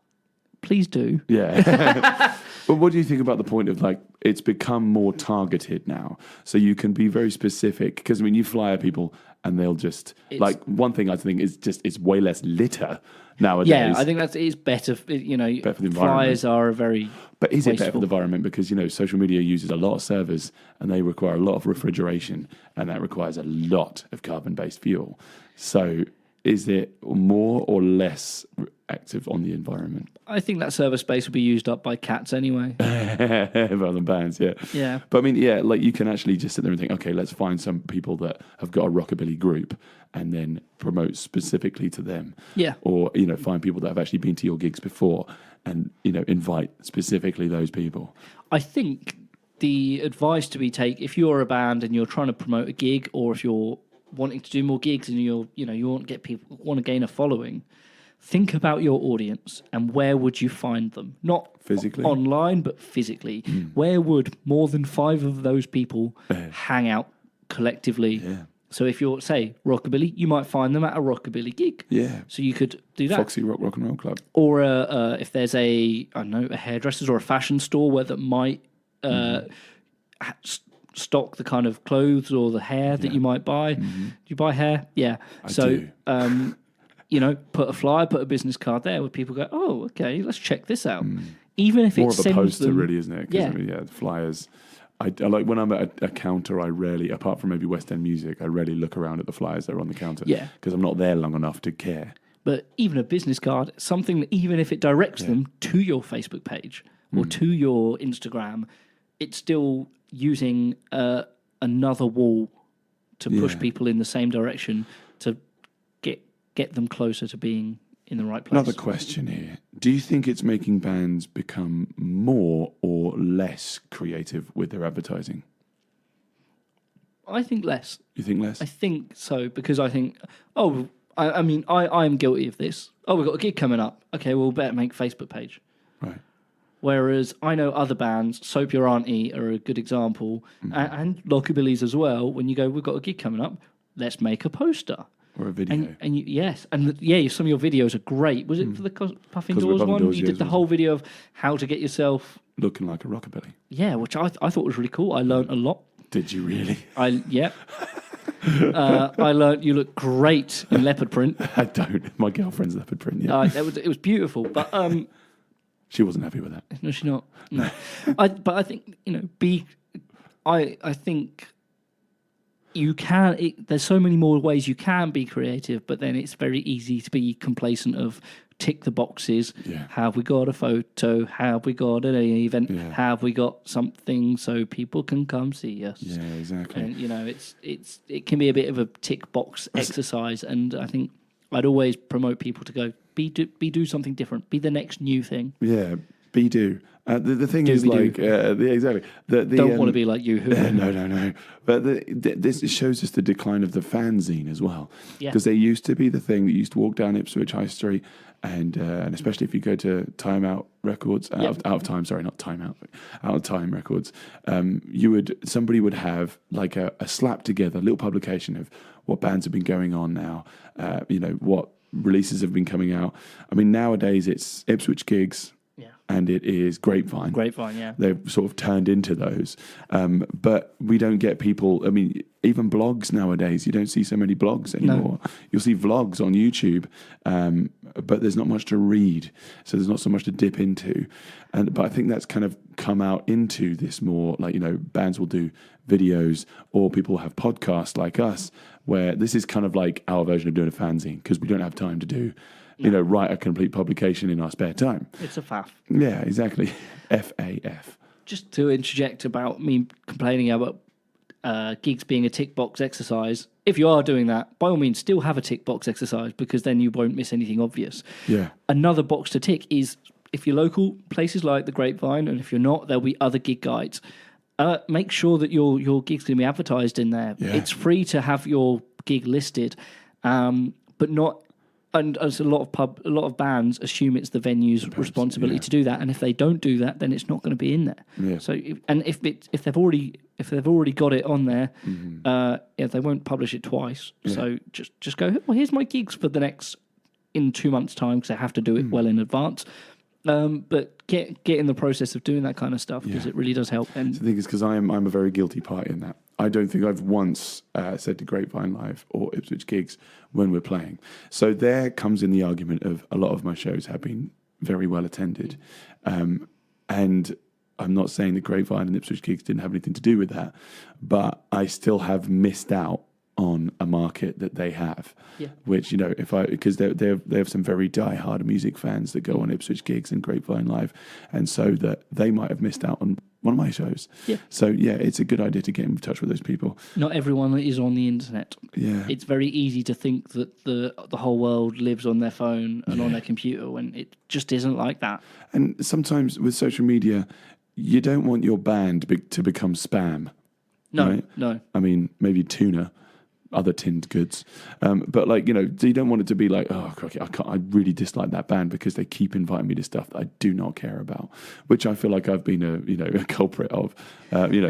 please do. Yeah. But what do you think about the point of it's become more targeted now, so you can be very specific? Because you flyer people, and they'll just one thing I think is just it's way less litter nowadays. Yeah, I think it's better. Better for the environment. Flyers are a very. But is it better for the environment? Because, social media uses a lot of servers and they require a lot of refrigeration and that requires a lot of carbon-based fuel. So is it more or less active on the environment? I think that server space will be used up by cats anyway. Rather than bands, yeah. Yeah. But you can actually just sit there and think, okay, let's find some people that have got a rockabilly group and then promote specifically to them. Yeah. Or, find people that have actually been to your gigs before and, invite specifically those people. I think the advice to be taken, if you're a band and you're trying to promote a gig, or if you're wanting to do more gigs and you want to gain a following, think about your audience and where would you find them? Not physically online, but physically. Where would more than 5 of those people hang out collectively So if you're, say, rockabilly, you might find them at a rockabilly gig. Yeah. So you could do that. Foxy Rock and Roll Club. Or if there's a hairdresser's or a fashion store where that might stock the kind of clothes or the hair that you might buy. Do you buy hair? Yeah. I do. Put a flyer, put a business card there where people go, oh, okay, let's check this out. Even if More it of a sends poster, them, really, isn't it? 'Cause, I mean, flyers. I like when I'm at a counter, I rarely, apart from maybe West End Music, I rarely look around at the flyers that are on the counter. Yeah. Because I'm not there long enough to care. But even a business card, something that even if it directs them to your Facebook page or to your Instagram, it's still using another wall to push people in the same direction to get them closer to being in the right place. Another question here. Do you think it's making bands become more or less creative with their advertising? I think less. You think less? I think so, because I think, I mean, I am guilty of this. Oh, we've got a gig coming up. Okay, well, better make a Facebook page. Right. Whereas I know other bands, Soap Your Auntie are a good example, and Lockabilly's as well. When you go, we've got a gig coming up, let's make a poster. Or a video. Some of your videos are great. Was it for the Puffing Cos Doors Puffing one? Doors, You yeah, did the it was. whole video of how to get yourself... Looking like a rockabilly. Yeah, which I thought was really cool. I learned a lot. Did you really? I learned you look great in leopard print. I don't. My girlfriend's leopard print, yeah. It was beautiful, but She wasn't happy with that. no, she's not. No, but I think I think you can. There's so many more ways you can be creative, but then it's very easy to be complacent of tick the boxes. Yeah. Have we got a photo? Have we got an event? Yeah. Have we got something so people can come see us? Yeah, exactly. And it can be a bit of a tick box exercise, and I think I'd always promote people to go do something different, be the next new thing. Yeah, be do. The thing Do is, be do. like, exactly. Don't want to be like you. Who? No. But this shows us the decline of the fanzine as well. Yeah. Because they used to be the thing that used to walk down Ipswich High Street, and especially if you go to Time Out Records, out of Time, sorry, not Time Out, but Out of Time Records, somebody would have like a slap together little publication of what bands have been going on now, what releases have been coming out. I mean, nowadays it's Ipswich Gigs. And it is Grapevine. Yeah. They've sort of turned into those. But we don't get people, I mean, even blogs nowadays, you don't see so many blogs anymore. No. You'll see vlogs on YouTube, but there's not much to read. So there's not so much to dip into. But I think that's kind of come out into this more, like, bands will do videos, or people will have podcasts like us, where this is kind of like our version of doing a fanzine, because we don't have time to do... write a complete publication in our spare time. It's a faff. Yeah, exactly. FAF. Just to interject about me complaining about gigs being a tick box exercise, if you are doing that, by all means, still have a tick box exercise, because then you won't miss anything obvious. Yeah. Another box to tick is, if you're local, places like the Grapevine, and if you're not, there'll be other gig guides. Make sure that your gig's going to be advertised in there. Yeah. It's free to have your gig listed, but not... And as a lot of bands assume it's the venue's responsibility to do that, and if they don't do that, then it's not going to be in there. Yeah. So, if they've already got it on there, they won't publish it twice. Yeah. So just go, well, here's my gigs for the next in 2 months' time, because I have to do it well in advance. But get in the process of doing that kind of stuff, because it really does help. And the thing is, because I'm a very guilty party in that. I don't think I've once said to Grapevine Live or Ipswich Gigs when we're playing. So there comes in the argument of a lot of my shows have been very well attended. And I'm not saying that Grapevine and Ipswich Gigs didn't have anything to do with that, but I still have missed out on a market that they have, which, because they have some very die-hard music fans that go on Ipswich Gigs and Grapevine Live, and so that they might have missed out on one of my shows. Yeah. So, it's a good idea to get in touch with those people. Not everyone is on the internet. Yeah. It's very easy to think that the whole world lives on their phone and on their computer, when it just isn't like that. And sometimes with social media, you don't want your band to become spam. No, right? no. I mean, maybe Tuna, other tinned goods. But like, you don't want it to be like, oh, crikey, I really dislike that band because they keep inviting me to stuff that I do not care about, which I feel like I've been a culprit of,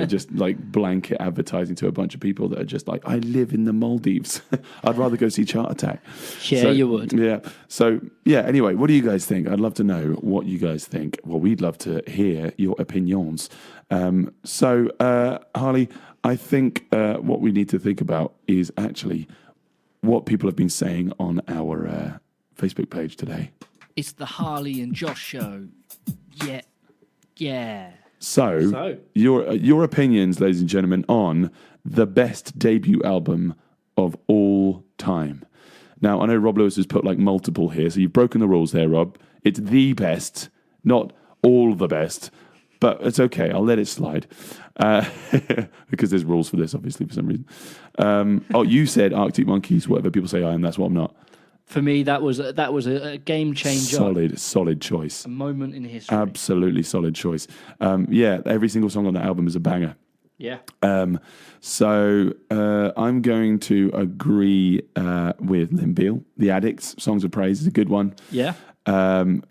just like blanket advertising to a bunch of people that are just like, I live in the Maldives. I'd rather go see Chart Attack. Yeah, you would. Yeah. So, yeah, anyway, what do you guys think? I'd love to know what you guys think. Well, we'd love to hear your opinions. Harley, I think what we need to think about is actually what people have been saying on our Facebook page today. It's the Harley and Josh show. Yeah. So your opinions, ladies and gentlemen, on the best debut album of all time. Now, I know Rob Lewis has put like multiple here, so you've broken the rules there, Rob. It's the best, not all the best, but it's okay. I'll let it slide because there's rules for this, obviously, for some reason. You said Arctic Monkeys, whatever people say I am, that's what I'm not. For me, that was a game changer. Solid choice. A moment in history. Absolutely solid choice. Every single song on that album is a banger. Yeah. So I'm going to agree with Lynn Beale. The Addicts, Songs of Praise is a good one. Yeah.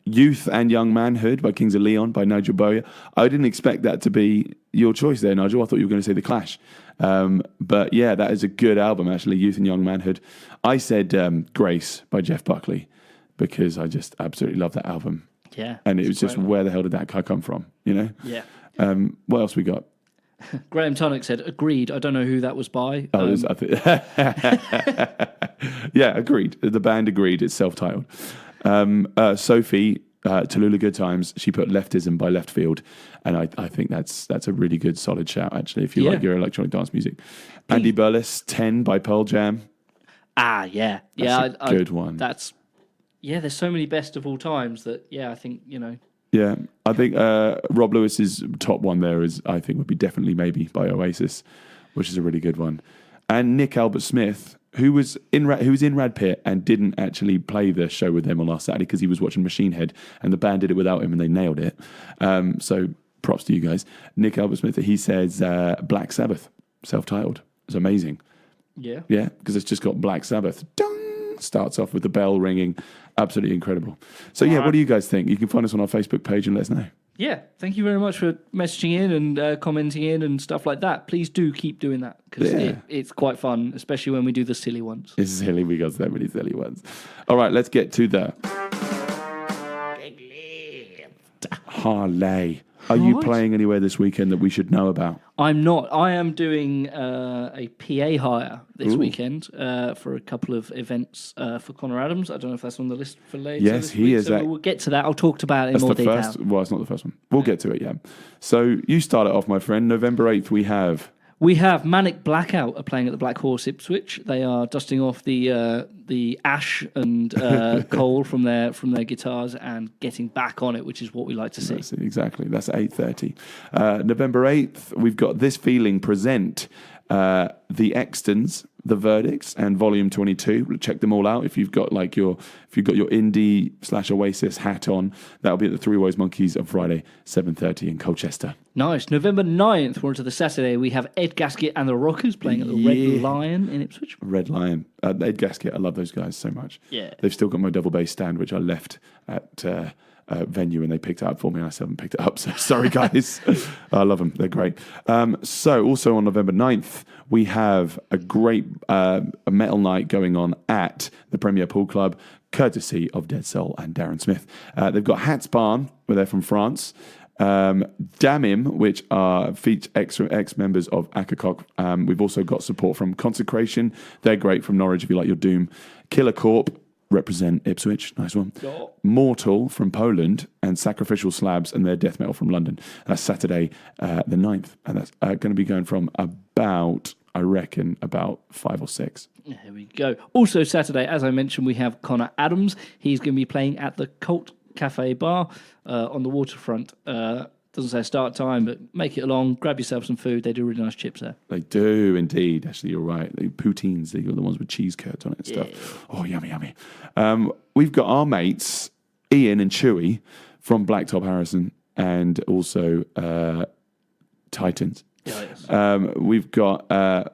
Youth and Young Manhood by Kings of Leon by Nigel Boyer. I didn't expect that to be your choice there, Nigel. I thought you were going to say The Clash. But yeah, that is a good album, actually, Youth and Young Manhood. I said Grace by Jeff Buckley because I just absolutely love that album. Yeah. And it was just, where the hell did that guy come from, Yeah. What else we got? Graham Tonic said, agreed. I don't know who that was by. Yeah, agreed. The band agreed. It's self-titled. Sophie, Tallulah Good Times, she put Leftism by Left Field. And I think that's a really good, solid shout, actually, if you like your electronic dance music. Andy Burles, 10 by Pearl Jam. Yeah. That's a good one. There's so many best of all times that, I think, Yeah, I think Rob Lewis's top one there would be definitely Maybe by Oasis, which is a really good one. And Nick Albert Smith, who was in Rad Pit and didn't actually play the show with them on last Saturday because he was watching Machine Head and the band did it without him and they nailed it. So props to you guys. Nick Albert Smith, he says Black Sabbath, self-titled. It's amazing. Yeah. Yeah, because it's just got Black Sabbath. Dong! Starts off with the bell ringing. Absolutely incredible. So what do you guys think? You can find us on our Facebook page and let us know. Yeah, thank you very much for messaging in and commenting in and stuff like that. Please do keep doing that because it's quite fun, especially when we do the silly ones. It's silly. We got so many silly ones. All right, let's get to the Harley. Are you playing anywhere this weekend that we should know about? I'm not. I am doing a PA hire this weekend for a couple of events for Connor Adams. I don't know if that's on the list for later. Yes, he is. So we'll get to that. I'll talk about it in more detail. Well, it's not the first one. We'll get to it, yeah. So you start it off, my friend. November 8th, we have Manic Blackout are playing at the Black Horse Ipswich. They are dusting off the ash and coal from their guitars and getting back on it, which is what we like to see. Exactly. That's 8:30. November 8th, we've got This Feeling present The Extons, The Verdicts, and Volume 22. Check them all out if you've got your indie / Oasis hat on. That'll be at the Three Wise Monkeys on Friday, 7:30 in Colchester. Nice. November 9th, we're on to the Saturday. We have Ed Gaskett and the Rockers playing at the Red Lion in Ipswich. Red Lion. Ed Gaskett, I love those guys so much. Yeah. They've still got my double bass stand, which I left at venue and they picked it up for me and I still haven't picked it up. So sorry, guys. I love them. They're great. So also on November 9th, we have a great metal night going on at the Premier Pool Club, courtesy of Dead Soul and Darren Smith. They've got Hats Barn, where they're from France. Damim, which are ex-members of Akakok. We've also got support from Consecration. They're great from Norwich if you like your Doom. Killer Corp, represent Ipswich, nice one. Oh. Mortal from Poland and Sacrificial Slabs and their death metal from London. That's Saturday the 9th. And that's going to be going from about 5 or 6. There we go. Also Saturday, as I mentioned, we have Connor Adams. He's going to be playing at the Cult Cafe Bar on the waterfront. Doesn't say start time, but make it along, grab yourself some food. They do really nice chips there. They do indeed. Actually, you're right. The poutines, they're the ones with cheese curds on it and stuff. Oh, yummy, yummy. We've got our mates, Ian and Chewy from Blacktop Harrison and also Titans. Yes. We've got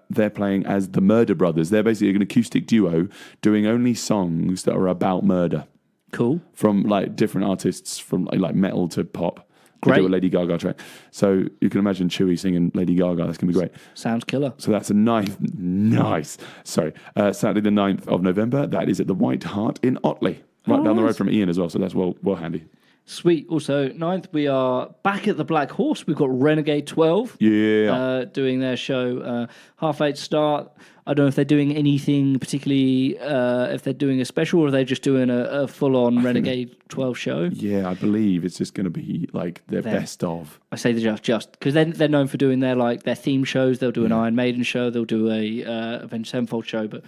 they're playing as the Murder Brothers. They're basically an acoustic duo doing only songs that are about murder Cool. from like different artists from like metal to pop. They Great. do a Lady Gaga track. So you can imagine Chewie singing Lady Gaga. That's going to be great. Sounds killer. So that's Saturday the 9th of November. That is at the White Hart in Otley. Right down the road nice. from Ian as well. So that's well handy. Sweet. Also, 9th, we are back at the Black Horse. We've got Renegade 12 doing their show. 8:30 start. I don't know if they're doing anything particularly, if they're doing a special or are they just doing a full-on Renegade 12 show. Yeah, I believe it's just going to be like their best of. I say just because they're known for doing their theme shows. They'll do an Iron Maiden show. They'll do a Avenged Sevenfold show. But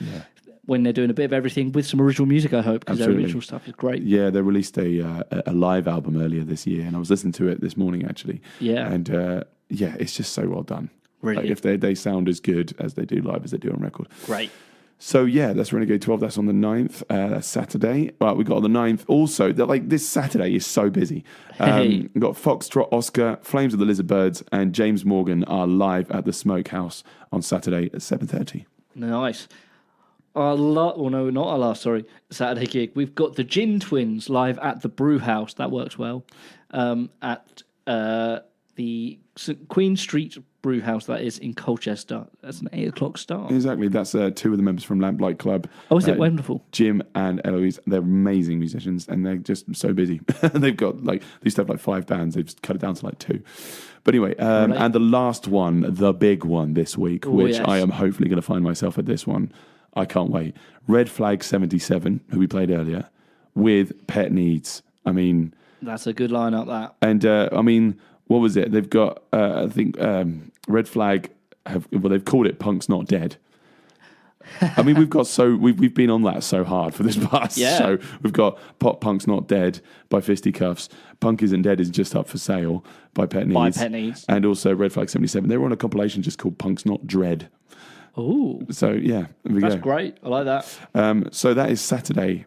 when they're doing a bit of everything with some original music, I hope, because their original stuff is great. Yeah, they released a live album earlier this year, and I was listening to it this morning actually. Yeah, and it's just so well done. Really, like if they sound as good as they do live as they do on record. Great. So yeah, that's Renegade 12. That's on the 9th. That's Saturday. Right, we got on the 9th. Also, this Saturday is so busy. We've got Foxtrot Oscar, Flames of the Lizardbirds, and James Morgan are live at the Smokehouse on Saturday at 7:30. Nice. Saturday gig. We've got the Gin Twins live at the Brew House. That works well. At the St. Queen Street Brew House, that is in Colchester. That's an 8:00 start. Exactly. That's two of the members from Lamplight Club. Oh, is it wonderful? Jim and Eloise. They're amazing musicians and they're just so busy. They've got they used to have 5 bands. They've just cut it down to 2. But anyway, and the last one, the big one this week, which I am hopefully going to find myself at this one. I can't wait. Red Flag 77, who we played earlier, with Pet Needs. I mean... That's a good lineup, that. And, what was it? They've got, I think, Red Flag, they've called it Punk's Not Dead. I mean, we've been on that so hard for this past show. We've got Pop Punk's Not Dead by Fisticuffs. Punk Isn't Dead is Just Up for Sale by Pet Needs. And also Red Flag 77. They were on a compilation just called Punk's Not Dread. Oh, so yeah, that's great. I like that. So that is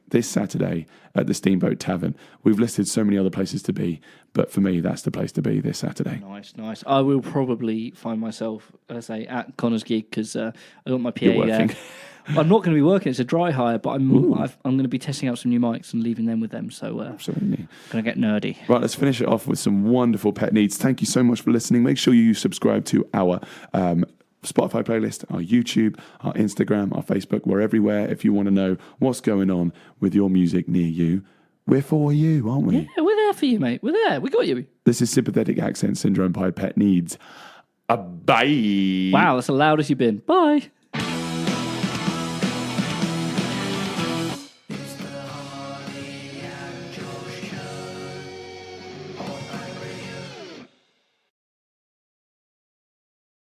this Saturday at the Steamboat Tavern. We've listed so many other places to be, but for me, that's the place to be this Saturday. Nice. I will probably find myself, at Connor's gig because I got my PA there. I'm not going to be working; it's a dry hire, but I'm going to be testing out some new mics and leaving them with them. So absolutely, going to get nerdy. Right, let's finish it off with some wonderful Pet Needs. Thank you so much for listening. Make sure you subscribe to our Spotify playlist, our YouTube, our Instagram, our Facebook. We're everywhere. If you want to know what's going on with your music near you, we're for you, aren't we? Yeah, we're there for you, mate. We're there. We got you. This is Sympathetic Accent Syndrome by Pet Needs. Bye. Wow, that's the loudest you've been. Bye.